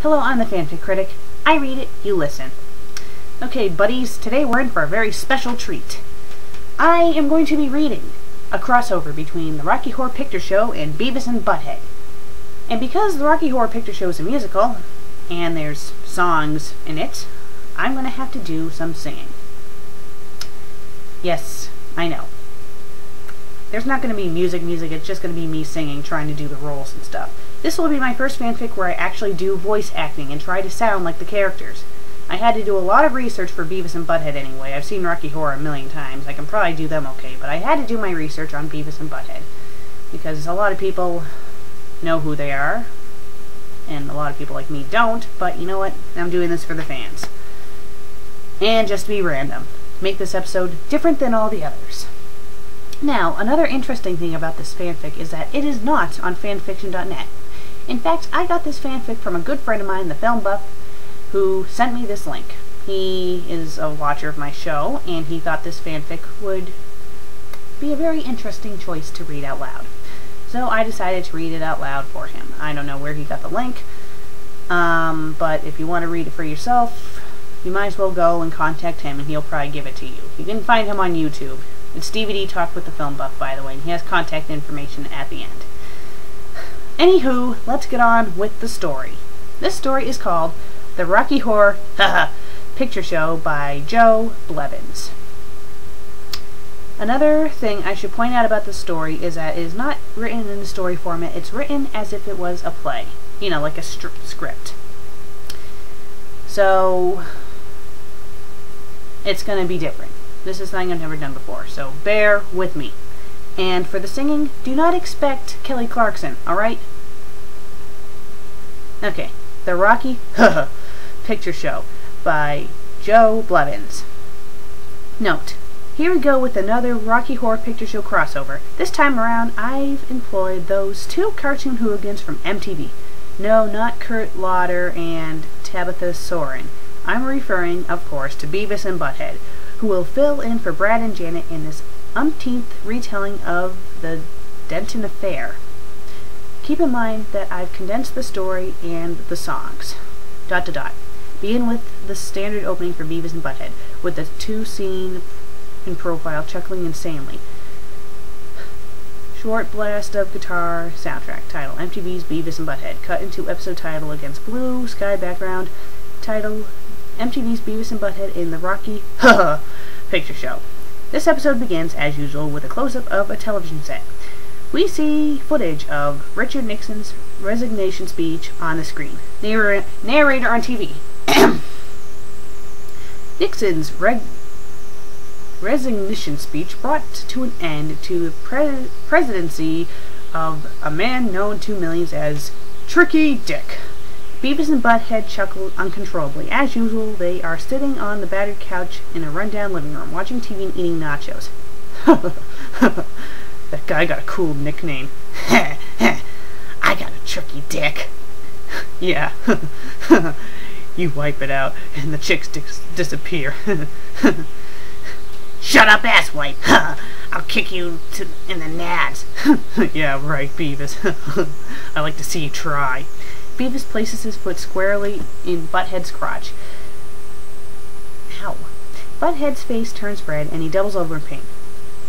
Hello, I'm the FanFic Critic. I read it, you listen. Okay, buddies, today we're in for a very special treat. I am going to be reading a crossover between the Rocky Horror Picture Show and Beavis and Butthead. And because the Rocky Horror Picture Show is a musical, and there's songs in it, I'm going to have to do some singing. Yes, I know. There's not going to be music, it's just going to be me singing, trying to do the roles and stuff. This will be my first fanfic where I actually do voice acting and try to sound like the characters. I had to do a lot of research for Beavis and Butthead anyway. I've seen Rocky Horror a million times. I can probably do them okay, but I had to do my research on Beavis and Butthead. Because a lot of people know who they are, and a lot of people like me don't, but you know what? I'm doing this for the fans. And just to be random. Make this episode different than all the others. Now, another interesting thing about this fanfic is that it is not on fanfiction.net. In fact, I got this fanfic from a good friend of mine, the film buff, who sent me this link. He is a watcher of my show, and he thought this fanfic would be a very interesting choice to read out loud. So I decided to read it out loud for him. I don't know where he got the link, but if you want to read it for yourself, you might as well go and contact him, and he'll probably give it to you. You can find him on YouTube. It's DVD Talk with the Film Buff, by the way, and he has contact information at the end. Anywho, let's get on with the story. This story is called The Rocky Horror Picture Show by Joe Blevins. Another thing I should point out about this story is that it is not written in the story format. It's written as if it was a play. You know, like a script. So, it's going to be different. This is something I've never done before, so bear with me. And for the singing, do not expect Kelly Clarkson, alright? Okay, The Rocky Picture Show by Joe Blevins. Note, here we go with another Rocky Horror Picture Show crossover. This time around, I've employed those two cartoon hooligans from MTV. No, not Kurt Lauder and Tabitha Soren. I'm referring, of course, to Beavis and Butthead, who will fill in for Brad and Janet in this umpteenth retelling of the Denton Affair. Keep in mind that I've condensed the story and the songs. ... Begin with the standard opening for Beavis and Butthead, with the two seen in profile chuckling insanely. Short blast of guitar soundtrack. Title, MTV's Beavis and Butthead. Cut into episode title against blue sky background. Title, MTV's Beavis and Butthead in the Rocky Picture Show. This episode begins, as usual, with a close-up of a television set. We see footage of Richard Nixon's resignation speech on the screen. Narrator on TV. Nixon's resignation speech brought to an end to the presidency of a man known to millions as Tricky Dick. Beavis and Butthead chuckle uncontrollably. As usual, they are sitting on the battered couch in a rundown living room, watching TV and eating nachos. That guy got a cool nickname. I got a tricky dick. Yeah. You wipe it out, and the chicks disappear. Shut up, asswipe. I'll kick you in the nads. Yeah, right, Beavis. I like to see you try. Beavis places his foot squarely in Butthead's crotch. Ow. Butthead's face turns red, and he doubles over in pain.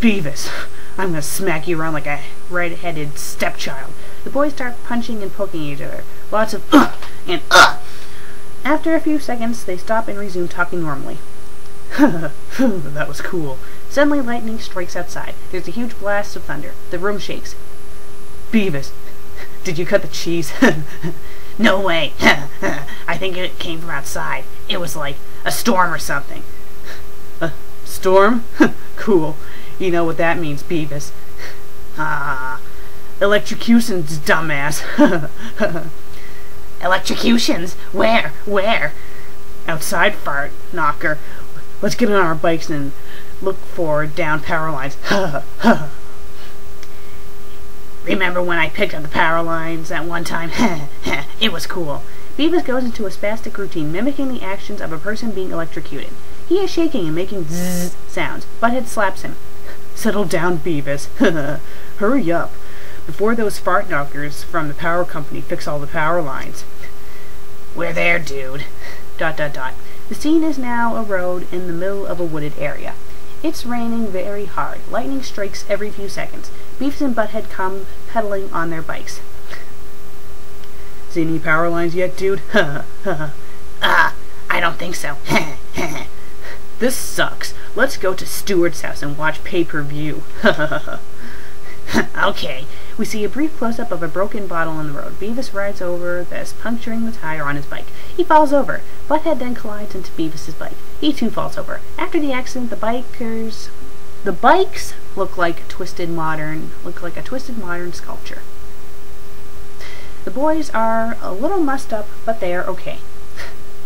Beavis, I'm gonna smack you around like a red-headed stepchild. The boys start punching and poking each other. Lots of and After a few seconds, they stop and resume talking normally. That was cool. Suddenly, lightning strikes outside. There's a huge blast of thunder. The room shakes. Beavis, did you cut the cheese? No way. I think it came from outside. It was like a storm or something. A storm? Cool. You know what that means, Beavis. Electrocutions, dumbass. Electrocutions? Where? Outside, fart knocker. Let's get on our bikes and look for down power lines. Remember when I picked up the power lines at one time? It was cool. Beavis goes into a spastic routine, mimicking the actions of a person being electrocuted. He is shaking and making zzz sounds. Butthead slaps him. Settle down, Beavis. Hurry up, before those fart knockers from the power company fix all the power lines. We're there, dude. ... The scene is now a road in the middle of a wooded area. It's raining very hard. Lightning strikes every few seconds. Beavis and Butthead come pedaling on their bikes. See any power lines yet, dude? I don't think so. This sucks. Let's go to Stewart's house and watch pay-per-view. Okay. We see a brief close-up of a broken bottle on the road. Beavis rides over this, puncturing the tire on his bike. He falls over. Butthead then collides into Beavis's bike. He too falls over. After the accident, the bikes look like a twisted modern sculpture. The boys are a little mussed up, but they are okay.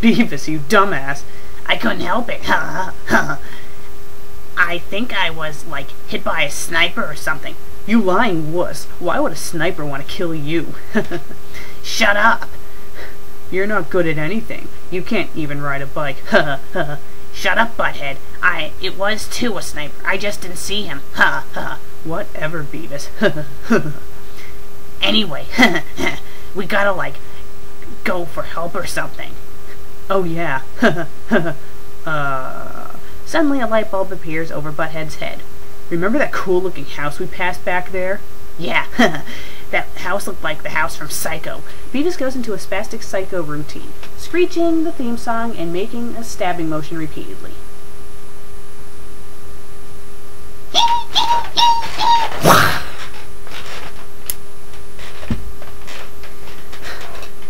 Beavis, you dumbass. I couldn't help it. I think I was, like, hit by a sniper or something. You lying wuss. Why would a sniper want to kill you? Shut up. You're not good at anything. You can't even ride a bike. Shut up, Butthead. It was too a sniper. I just didn't see him. Whatever, Beavis. Anyway, we gotta, like, go for help or something. Oh, yeah. Suddenly a light bulb appears over Butthead's head. Remember that cool-looking house we passed back there? Yeah, that house looked like the house from Psycho. Beavis goes into a spastic Psycho routine, screeching the theme song and making a stabbing motion repeatedly.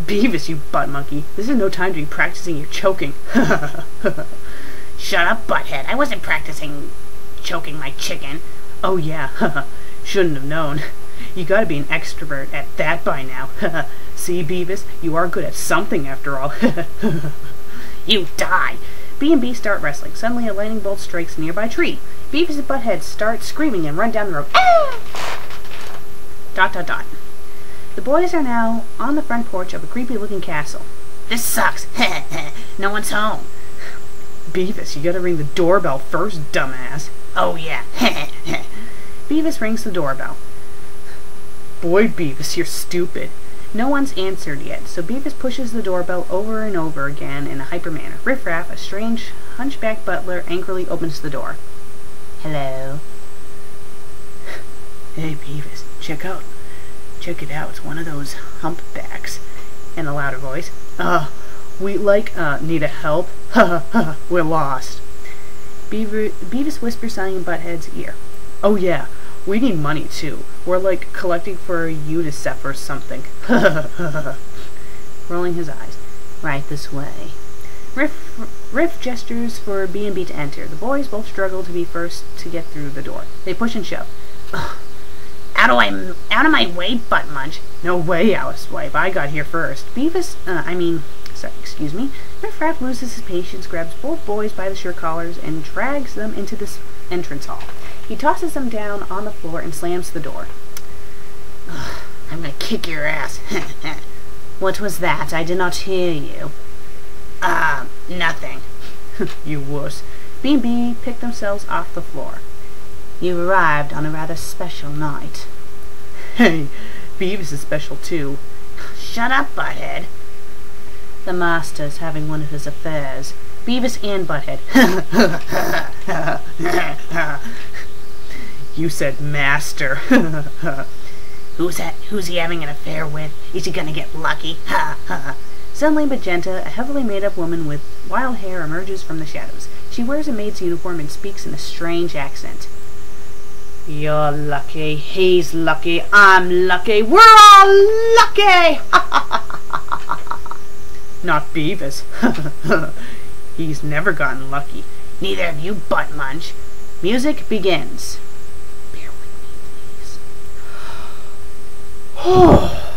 Beavis, you butt monkey. This is no time to be practicing your choking. Shut up, Butthead. I wasn't practicing choking my chicken. Oh yeah, shouldn't have known. You gotta be an extrovert at that by now. See, Beavis, you are good at something after all. You die. B&B start wrestling. Suddenly a lightning bolt strikes a nearby tree. Beavis and Butthead start screaming and run down the road. Ah! ... The boys are now on the front porch of a creepy-looking castle. This sucks. No one's home. Beavis, you gotta ring the doorbell first, dumbass. Oh yeah. Beavis rings the doorbell. Boy, Beavis, you're stupid. No one's answered yet, so Beavis pushes the doorbell over and over again in a hyper manner. Riff Raff, a strange hunchback butler, angrily opens the door. Hello? Hey, Beavis, check it out. It's one of those humpbacks. In a louder voice. We need a help? We're lost. Beavis whispers something in Butthead's ear. Oh yeah, we need money too. We're like collecting for UNICEF or something. Rolling his eyes. Right this way. Riff gestures for B&B to enter. The boys both struggle to be first to get through the door. They push and shove. Out of my way, butt munch. No way, Alice Wipe. I got here first. Riff Raff loses his patience, grabs both boys by the shirt collars, and drags them into this entrance hall. He tosses them down on the floor and slams the door. I'm gonna kick your ass. What was that? I did not hear you. Nothing. You wuss. B&B picked themselves off the floor. You arrived on a rather special night. Hey, Beavis is special too. Shut up, Butthead. The master's having one of his affairs. Beavis and Butthead. You said master. Who's he having an affair with? Is he gonna get lucky? Suddenly, Magenta, a heavily made-up woman with wild hair, emerges from the shadows. She wears a maid's uniform and speaks in a strange accent. You're lucky, he's lucky, I'm lucky, we're all lucky! Not Beavis. He's never gotten lucky. Neither have you, butt munch. Music begins. Bear with me, please.